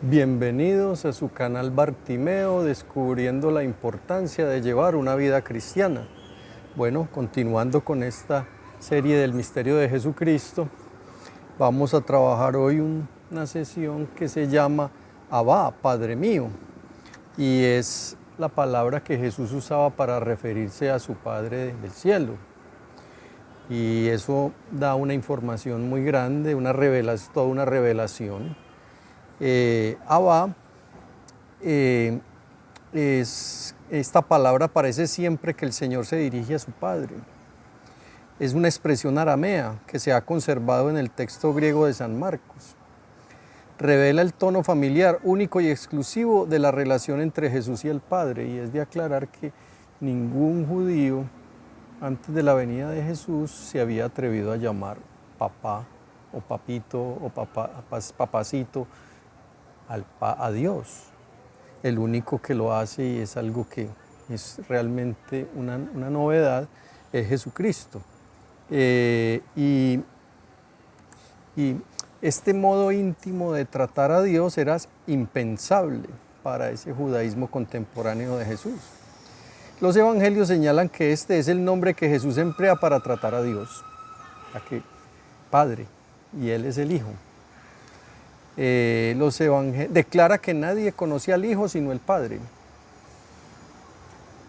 Bienvenidos a su canal Bartimeo, descubriendo la importancia de llevar una vida cristiana. Bueno, continuando con esta serie del misterio de Jesucristo, vamos a trabajar hoy una sesión que se llama Abba, Padre mío, y es la palabra que Jesús usaba para referirse a su Padre del cielo. Y eso da una información muy grande, toda una revelación. Abba esta palabra aparece siempre que el Señor se dirige a su Padre. Es una expresión aramea que se ha conservado en el texto griego de San Marcos. Revela el tono familiar, único y exclusivo de la relación entre Jesús y el Padre, y es de aclarar que ningún judío antes de la venida de Jesús se había atrevido a llamar papá o papito o papacito a Dios. El único que lo hace, y es algo que es realmente una novedad, es Jesucristo. Y este modo íntimo de tratar a Dios era impensable para ese judaísmo contemporáneo de Jesús. Los evangelios señalan que este es el nombre que Jesús emplea para tratar a Dios, Padre, y Él es el Hijo. Los evangelios declara que nadie conoce al Hijo sino el Padre,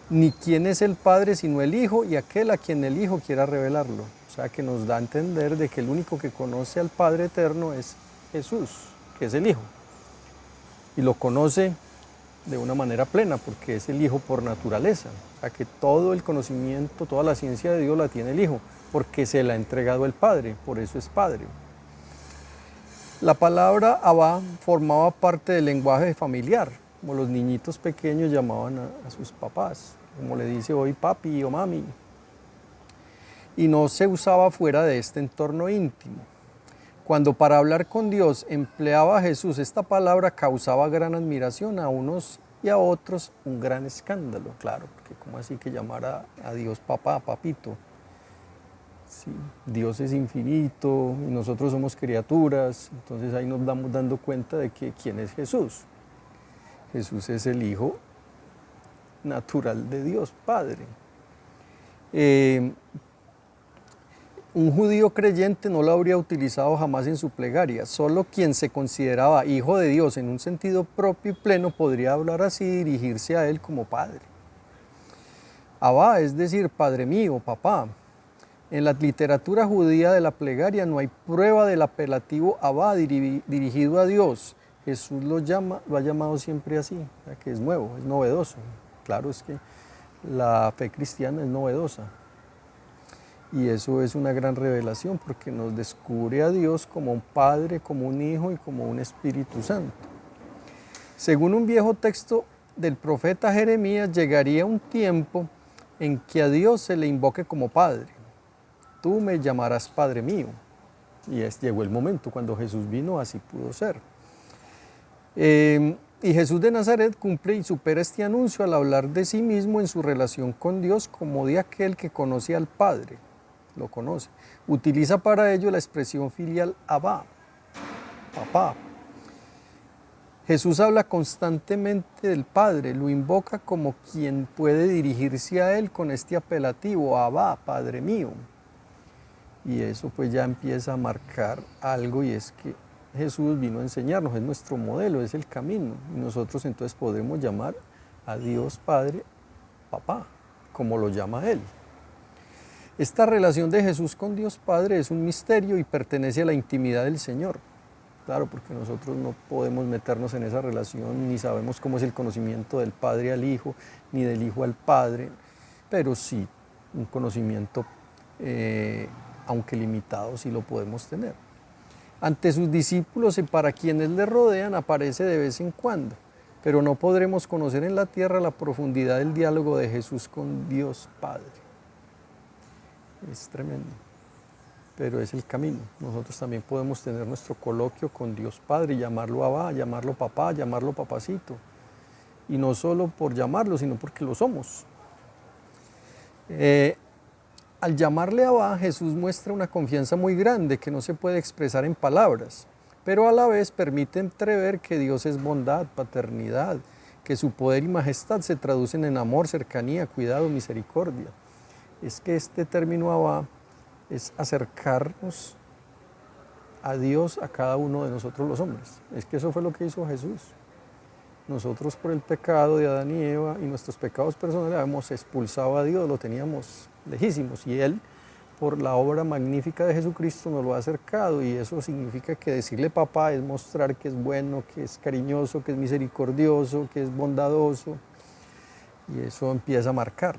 ni quién es el Padre sino el Hijo y aquel a quien el Hijo quiera revelarlo. O sea, que nos da a entender de que el único que conoce al Padre eterno es Jesús, que es el Hijo, y lo conoce de una manera plena porque es el Hijo por naturaleza. O sea, que todo el conocimiento, toda la ciencia de Dios la tiene el Hijo porque se la ha entregado el Padre, por eso es Padre. La palabra Abba formaba parte del lenguaje familiar, como los niñitos pequeños llamaban a sus papás, como le dice hoy papi o mami. Y no se usaba fuera de este entorno íntimo. Cuando para hablar con Dios empleaba Jesús esta palabra, causaba gran admiración a unos y a otros, un gran escándalo, claro, porque ¿cómo así que llamar a Dios papá, papito? Sí, Dios es infinito y nosotros somos criaturas, entonces ahí nos vamos dando cuenta de que ¿quién es Jesús? Jesús es el Hijo natural de Dios, Padre. Un judío creyente no lo habría utilizado jamás en su plegaria. Solo quien se consideraba hijo de Dios en un sentido propio y pleno podría hablar así y dirigirse a él como Padre. Abba, es decir, Padre mío, papá. En la literatura judía de la plegaria no hay prueba del apelativo Abba dirigido a Dios. Jesús lo ha llamado siempre así, o sea que es nuevo, es novedoso. Claro, es que la fe cristiana es novedosa. Y eso es una gran revelación porque nos descubre a Dios como un Padre, como un Hijo y como un Espíritu Santo. Según un viejo texto del profeta Jeremías, llegaría un tiempo en que a Dios se le invoque como Padre. Tú me llamarás Padre mío. Y llegó el momento, cuando Jesús vino, así pudo ser. Y Jesús de Nazaret cumple y supera este anuncio al hablar de sí mismo en su relación con Dios como de aquel que conoce al Padre, lo conoce. Utiliza para ello la expresión filial Abba, papá. Jesús habla constantemente del Padre, lo invoca como quien puede dirigirse a Él con este apelativo, Abba, Padre mío. Y eso pues ya empieza a marcar algo, y es que Jesús vino a enseñarnos, es nuestro modelo, es el camino. Y nosotros entonces podemos llamar a Dios Padre, papá, como lo llama Él. Esta relación de Jesús con Dios Padre es un misterio y pertenece a la intimidad del Señor. Claro, porque nosotros no podemos meternos en esa relación, ni sabemos cómo es el conocimiento del Padre al Hijo, ni del Hijo al Padre, pero sí un conocimiento aunque limitado, sí lo podemos tener. Ante sus discípulos y para quienes le rodean aparece de vez en cuando, pero no podremos conocer en la tierra la profundidad del diálogo de Jesús con Dios Padre. Es tremendo, pero es el camino. Nosotros también podemos tener nuestro coloquio con Dios Padre, llamarlo Abba, llamarlo papá, llamarlo papacito, y no solo por llamarlo, sino porque lo somos. Al llamarle Abba, Jesús muestra una confianza muy grande que no se puede expresar en palabras, pero a la vez permite entrever que Dios es bondad, paternidad, que su poder y majestad se traducen en amor, cercanía, cuidado, misericordia. Es que este término Abba es acercarnos a Dios a cada uno de nosotros los hombres. Es que eso fue lo que hizo Jesús. Nosotros por el pecado de Adán y Eva y nuestros pecados personales habíamos expulsado a Dios, lo teníamos lejísimos, y Él, por la obra magnífica de Jesucristo, nos lo ha acercado, y eso significa que decirle papá es mostrar que es bueno, que es cariñoso, que es misericordioso, que es bondadoso, y eso empieza a marcar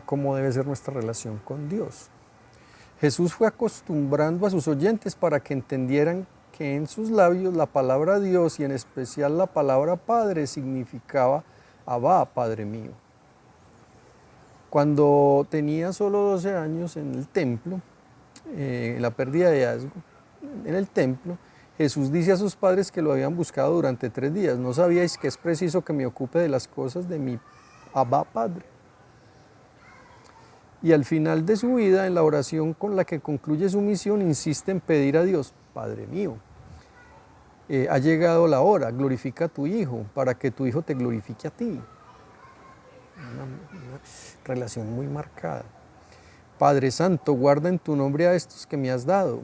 cómo debe ser nuestra relación con Dios. Jesús fue acostumbrando a sus oyentes para que entendieran que en sus labios la palabra Dios y en especial la palabra Padre significaba Abba, Padre mío. Cuando tenía solo 12 años en el templo, en la pérdida de hallazgo, en el templo, Jesús dice a sus padres que lo habían buscado durante 3 días. ¿No sabíais que es preciso que me ocupe de las cosas de mi Abba Padre? Y al final de su vida, en la oración con la que concluye su misión, insiste en pedir a Dios, Padre mío, ha llegado la hora, glorifica a tu Hijo, para que tu Hijo te glorifique a ti. Una relación muy marcada. Padre Santo, guarda en tu nombre a estos que me has dado,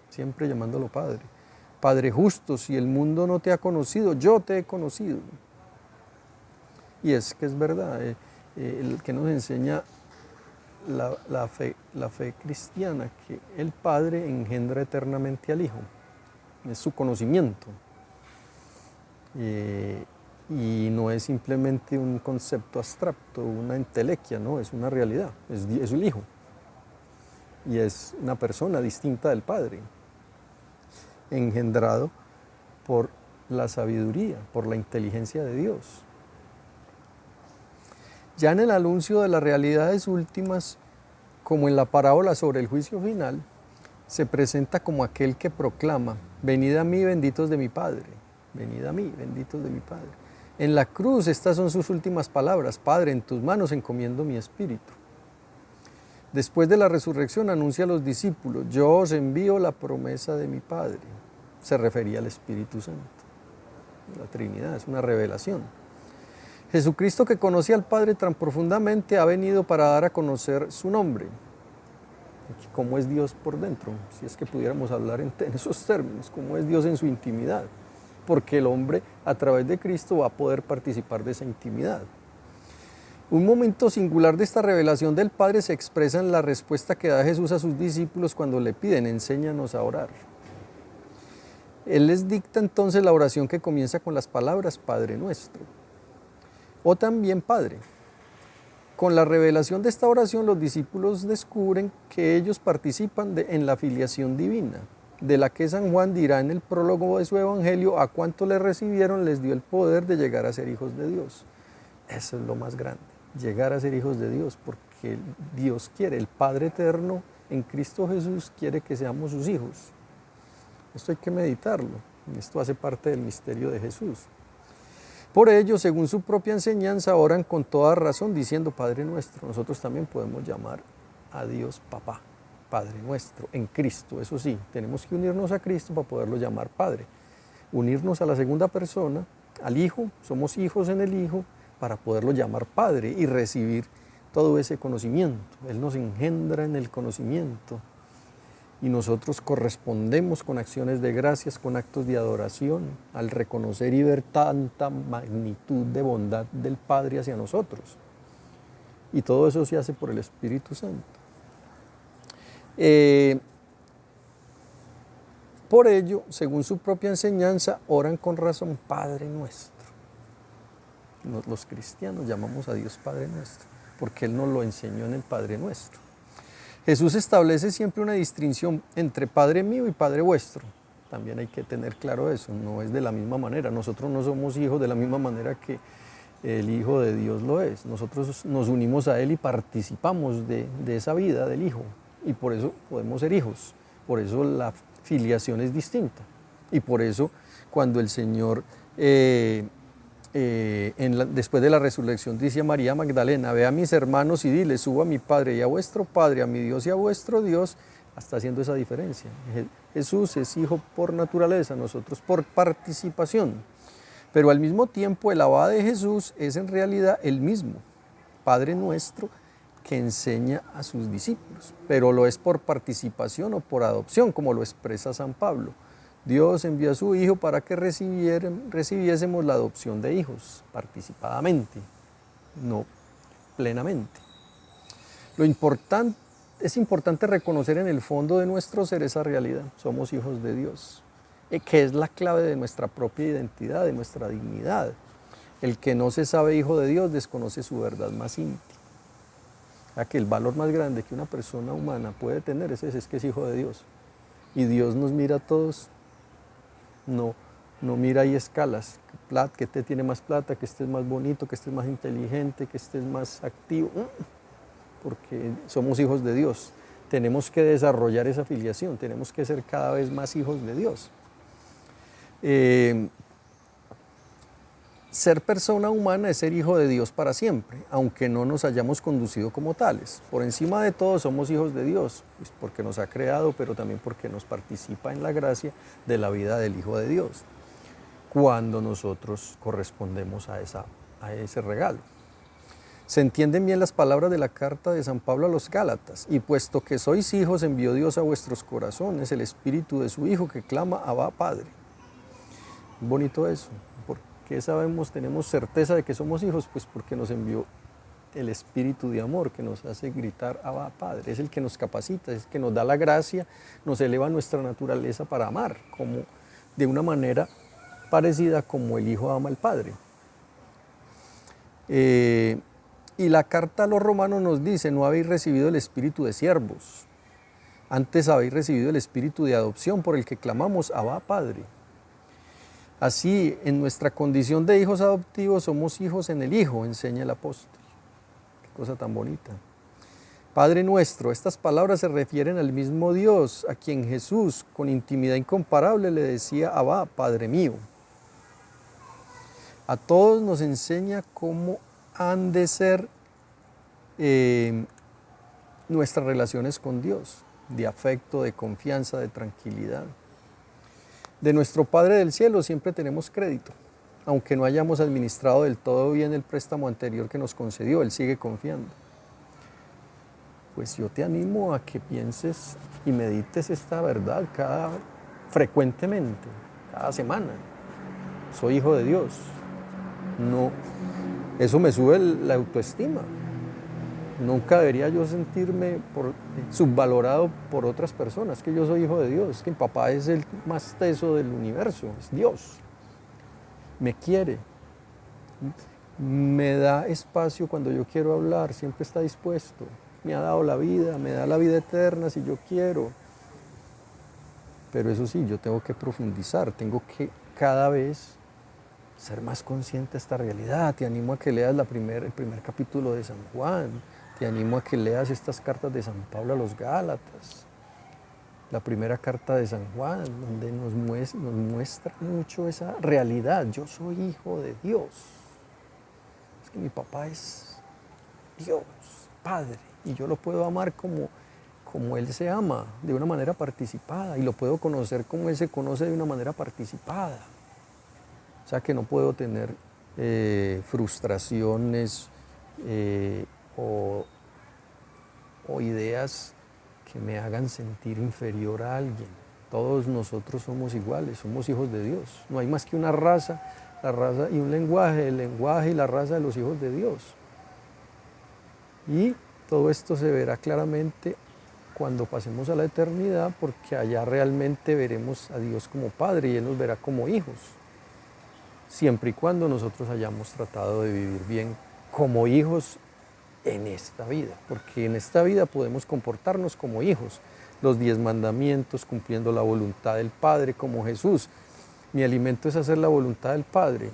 siempre llamándolo Padre. Padre justo, si el mundo no te ha conocido, yo te he conocido. Y es que es verdad, el que nos enseña la fe cristiana, que el Padre engendra eternamente al Hijo, es su conocimiento, y no es simplemente un concepto abstracto, una entelequia, no, es una realidad, es el Hijo, y es una persona distinta del Padre, engendrado por la sabiduría, por la inteligencia de Dios. Ya en el anuncio de las realidades últimas, como en la parábola sobre el juicio final, se presenta como aquel que proclama, venid a mí, benditos de mi Padre, venid a mí, benditos de mi Padre. En la cruz estas son sus últimas palabras, Padre, en tus manos encomiendo mi espíritu. Después de la resurrección anuncia a los discípulos, yo os envío la promesa de mi Padre. Se refería al Espíritu Santo, la Trinidad, es una revelación. Jesucristo, que conocía al Padre tan profundamente, ha venido para dar a conocer su nombre. ¿Cómo es Dios por dentro? Si es que pudiéramos hablar en esos términos, ¿cómo es Dios en su intimidad? Porque el hombre a través de Cristo va a poder participar de esa intimidad. Un momento singular de esta revelación del Padre se expresa en la respuesta que da Jesús a sus discípulos cuando le piden, enséñanos a orar. Él les dicta entonces la oración que comienza con las palabras Padre nuestro, o también Padre. Con la revelación de esta oración, los discípulos descubren que ellos participan en la filiación divina, de la que San Juan dirá en el prólogo de su Evangelio, a cuanto le recibieron les dio el poder de llegar a ser hijos de Dios. Eso es lo más grande, llegar a ser hijos de Dios, porque Dios quiere, el Padre eterno en Cristo Jesús quiere que seamos sus hijos. Esto hay que meditarlo, esto hace parte del misterio de Jesús. Por ello, según su propia enseñanza, oran con toda razón diciendo Padre nuestro. Nosotros también podemos llamar a Dios Papá, Padre nuestro, en Cristo. Eso sí, tenemos que unirnos a Cristo para poderlo llamar Padre. Unirnos a la segunda persona, al Hijo, somos hijos en el Hijo, para poderlo llamar Padre y recibir todo ese conocimiento. Él nos engendra en el conocimiento. Y nosotros correspondemos con acciones de gracias, con actos de adoración, al reconocer y ver tanta magnitud de bondad del Padre hacia nosotros. Y todo eso se hace por el Espíritu Santo. Por ello, según su propia enseñanza, oran con razón Padre nuestro. Los cristianos llamamos a Dios Padre nuestro, porque Él nos lo enseñó en el Padre nuestro. Jesús establece siempre una distinción entre Padre mío y Padre vuestro. También hay que tener claro eso, no es de la misma manera. Nosotros no somos hijos de la misma manera que el Hijo de Dios lo es. Nosotros nos unimos a Él y participamos de esa vida del Hijo. Y por eso podemos ser hijos. Por eso la filiación es distinta. Y por eso cuando el Señor después de la resurrección dice a María Magdalena, ve a mis hermanos y dile, subo a mi Padre y a vuestro Padre, a mi Dios y a vuestro Dios, Está haciendo esa diferencia. Jesús es hijo por naturaleza, nosotros por participación. Pero al mismo tiempo el Abba de Jesús es en realidad el mismo Padre nuestro que enseña a sus discípulos, pero lo es por participación o por adopción, como lo expresa San Pablo. Dios envió a su Hijo para que recibiésemos la adopción de hijos, participadamente, no plenamente. Es importante reconocer en el fondo de nuestro ser esa realidad. Somos hijos de Dios, que es la clave de nuestra propia identidad, de nuestra dignidad. El que no se sabe hijo de Dios desconoce su verdad más íntima. O sea, que el valor más grande que una persona humana puede tener es ese, es que es hijo de Dios. Y Dios nos mira a todos, no mira ahí escalas, que este tiene más plata, que este es más bonito, que este es más inteligente, que este es más activo, porque somos hijos de Dios. Tenemos que desarrollar esa filiación, tenemos que ser cada vez más hijos de Dios. Ser persona humana es ser hijo de Dios para siempre, aunque no nos hayamos conducido como tales. Por encima de todo somos hijos de Dios, pues porque nos ha creado, pero también porque nos participa en la gracia de la vida del Hijo de Dios, cuando nosotros correspondemos a ese regalo. Se entienden bien las palabras de la carta de San Pablo a los Gálatas, y puesto que sois hijos, envió Dios a vuestros corazones el Espíritu de su Hijo que clama, Abba, Padre. Bonito eso. ¿Qué sabemos? Tenemos certeza de que somos hijos, pues porque nos envió el Espíritu de amor que nos hace gritar Abba, Padre. Es el que nos capacita, es el que nos da la gracia, nos eleva nuestra naturaleza para amar, como de una manera parecida como el Hijo ama al Padre. Y la carta a los romanos nos dice, no habéis recibido el espíritu de siervos, antes habéis recibido el espíritu de adopción por el que clamamos Abba, Padre. Así, en nuestra condición de hijos adoptivos, somos hijos en el Hijo, enseña el apóstol. Qué cosa tan bonita. Padre nuestro, estas palabras se refieren al mismo Dios, a quien Jesús, con intimidad incomparable, le decía, Abba, Padre mío. A todos nos enseña cómo han de ser nuestras relaciones con Dios, de afecto, de confianza, de tranquilidad. De nuestro Padre del Cielo siempre tenemos crédito, aunque no hayamos administrado del todo bien el préstamo anterior que nos concedió, Él sigue confiando. Pues yo te animo a que pienses y medites esta verdad frecuentemente, cada semana. Soy hijo de Dios. No, eso me sube la autoestima. Nunca debería yo sentirme subvalorado por otras personas, que yo soy hijo de Dios, que mi papá es el más teso del universo, es Dios. Me quiere, me da espacio cuando yo quiero hablar, siempre está dispuesto, me ha dado la vida, me da la vida eterna si yo quiero. Pero eso sí, yo tengo que profundizar, tengo que cada vez ser más consciente de esta realidad. Te animo a que leas el primer capítulo de San Juan. Te animo a que leas estas cartas de San Pablo a los Gálatas. La primera carta de San Juan, donde nos muestra mucho esa realidad. Yo soy hijo de Dios. Es que mi papá es Dios, Padre, y yo lo puedo amar como Él se ama, de una manera participada, y lo puedo conocer como Él se conoce de una manera participada. O sea que no puedo tener frustraciones o ideas que me hagan sentir inferior a alguien. Todos nosotros somos iguales, somos hijos de Dios. No hay más que una raza, la raza y un lenguaje, el lenguaje y la raza de los hijos de Dios. Y todo esto se verá claramente cuando pasemos a la eternidad, porque allá realmente veremos a Dios como Padre y Él nos verá como hijos. Siempre y cuando nosotros hayamos tratado de vivir bien como hijos en esta vida, porque en esta vida podemos comportarnos como hijos, los 10 mandamientos, cumpliendo la voluntad del Padre como Jesús. Mi alimento es hacer la voluntad del Padre.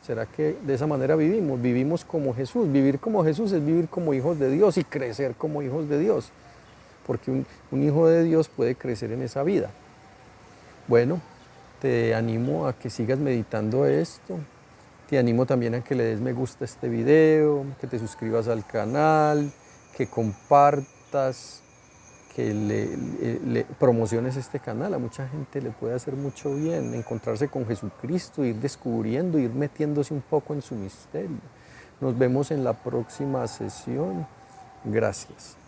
¿Será que de esa manera vivimos? Vivimos como Jesús. Vivir como Jesús es vivir como hijos de Dios y crecer como hijos de Dios, porque un hijo de Dios puede crecer en esa vida. Bueno, te animo a que sigas meditando esto. Te animo también a que le des me gusta a este video, que te suscribas al canal, que compartas, que le promociones este canal. A mucha gente le puede hacer mucho bien encontrarse con Jesucristo, ir descubriendo, ir metiéndose un poco en su misterio. Nos vemos en la próxima sesión. Gracias.